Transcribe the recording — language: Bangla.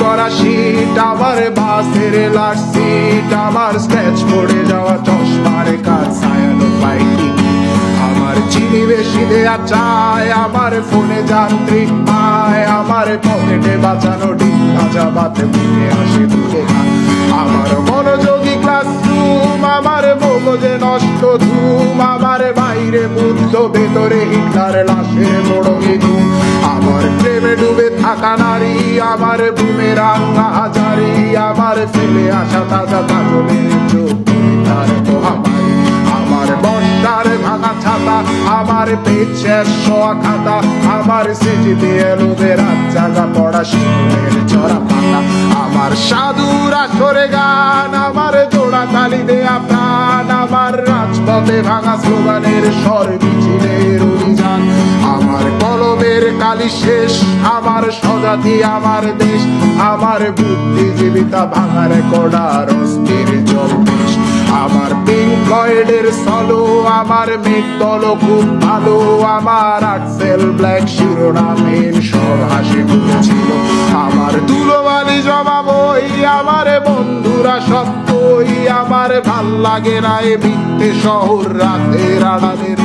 করা শীত, আমার বাসের লাস্ট সিট, আমার স্ক্র্যাচ পড়ে যাওয়া চশমার কাজ, ছায়ানো পাইনি আমার চিনি বেশি দেয়া চায়, আমার ফোনে যান্ত্রিক পায়, আমার পকেটে বাঁচানো ডিম ভাজা বাতে মুখে আসে তুলে আমার মনোযোগী ক্লাসরুম, আমার মগজে নষ্ট ধুম, আমার বাইরে বুদ্ধ ভেতরে হিটলার লাশের বড় ধুম, আমার প্রেমে ডুবে থাকা নারী, আমার বুমেরাঙ্গা হাজারি, আমার ফেলে আসা তাজা কাজলের চোখ তার মহামারী, আমার বর্ষার ভাঙা ছাতা, আমার পেট শেষ শোয়া খাতা, আমার সেজিতে এলোবে রাত জাগা পড়া শিশুদের চড়া পাতা, আমার সাধুর আসরে গান, আমার জোড়া তালি দেয়া প্রাণ, আমার রাজপথে ভাঙা স্লোগানের স্বর মিছিলের অভিযান, আমার কলমের কালি শেষ, আমার স্বজাতি আমার দেশ, আমার বুদ্ধিজীবিতা ভাঙার কড়ার অস্থির জলবেশ, আমার পিঙ্ক ফ্লয়েডের সলো, আমার মেঘ দল খুব ভালো, আমার আর্টসেল ব্ল্যাক শিরোনামের সব হাসি ছিল, আমার ধুলোবালি জমা বই, আমার বন্ধুরা সত্যই, আমার ভাল লাগে না এ মিথ্যে শহর রাতের আড়ালের